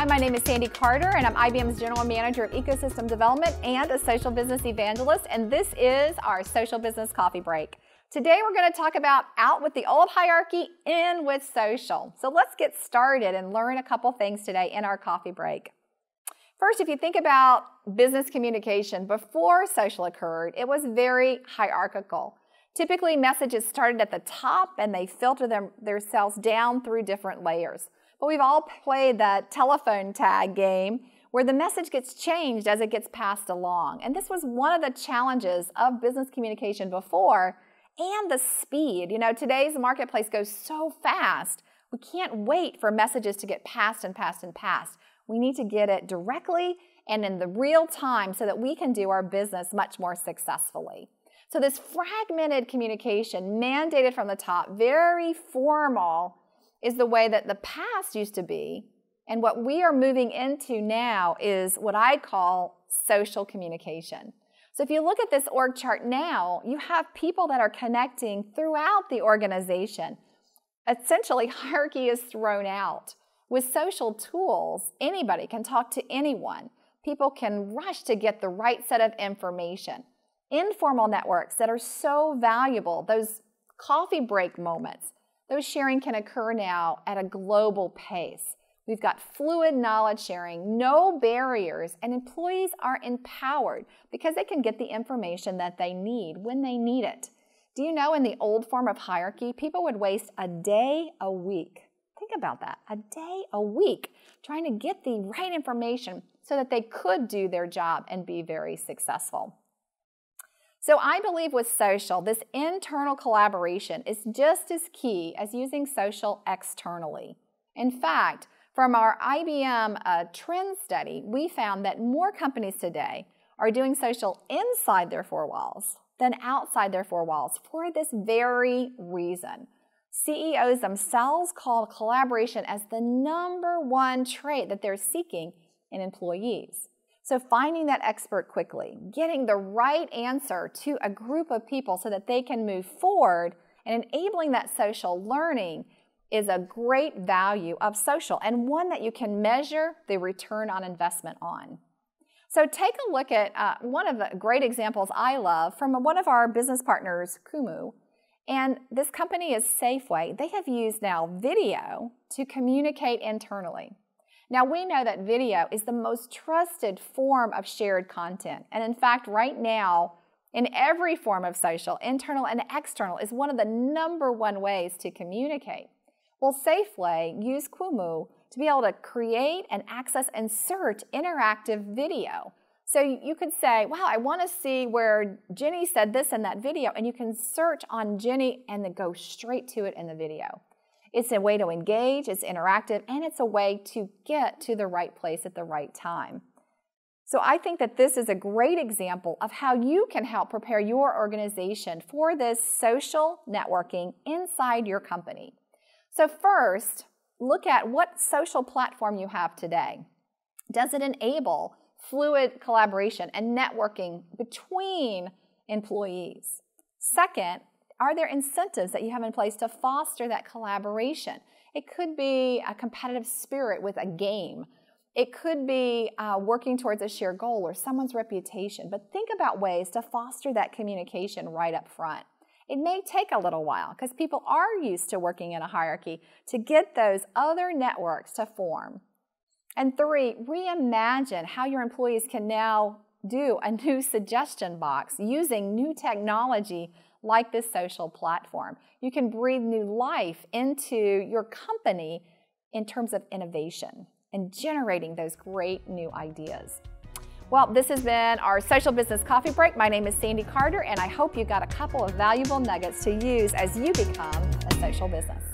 Hi, my name is Sandy Carter, and I'm IBM's General Manager of Ecosystem Development and a Social Business Evangelist, and this is our Social Business Coffee Break. Today we're going to talk about out with the old hierarchy, in with social. So let's get started and learn a couple things today in our coffee break. First, if you think about business communication before social occurred, it was very hierarchical. Typically, messages started at the top and they filter themselves down through different layers. But we've all played that telephone tag game where the message gets changed as it gets passed along. And this was one of the challenges of business communication before, and the speed. You know, today's marketplace goes so fast, we can't wait for messages to get passed and passed and passed. We need to get it directly and in the real time so that we can do our business much more successfully. So this fragmented communication, mandated from the top, very formal, is the way that the past used to be, and what we are moving into now is what I call social communication. So if you look at this org chart now, you have people that are connecting throughout the organization. Essentially, hierarchy is thrown out. With social tools, anybody can talk to anyone. People can rush to get the right set of information. Informal networks that are so valuable, those coffee break moments, those sharing can occur now at a global pace. We've got fluid knowledge sharing, no barriers, and employees are empowered because they can get the information that they need when they need it. Do you know in the old form of hierarchy, people would waste a day a week. Think about that, a day a week trying to get the right information so that they could do their job and be very successful. So I believe with social, this internal collaboration is just as key as using social externally. In fact, from our IBM trend study, we found that more companies today are doing social inside their four walls than outside their four walls for this very reason. CEOs themselves call collaboration as the #1 trait that they're seeking in employees. So finding that expert quickly, getting the right answer to a group of people so that they can move forward, and enabling that social learning is a great value of social and one that you can measure the return on investment on. So take a look at one of the great examples I love from one of our business partners, Kumu. And this company is Safeway. They have used now video to communicate internally. Now we know that video is the most trusted form of shared content. And in fact, right now, in every form of social, internal and external, is one of the #1 ways to communicate. Well, Safeway used Kumu to be able to create and access and search interactive video. So you could say, wow, I want to see where Jenny said this in that video, and you can search on Jenny and then go straight to it in the video. It's a way to engage, it's interactive, and it's a way to get to the right place at the right time. So I think that this is a great example of how you can help prepare your organization for this social networking inside your company. So first, look at what social platform you have today. Does it enable fluid collaboration and networking between employees? Second, are there incentives that you have in place to foster that collaboration? It could be a competitive spirit with a game. It could be working towards a shared goal or someone's reputation. But think about ways to foster that communication right up front. It may take a little while because people are used to working in a hierarchy to get those other networks to form. And 3, reimagine how your employees can now do a new suggestion box using new technology like this social platform. You can breathe new life into your company in terms of innovation and generating those great new ideas. Well, this has been our Social Business Coffee Break. My name is Sandy Carter, and I hope you got a couple of valuable nuggets to use as you become a social business.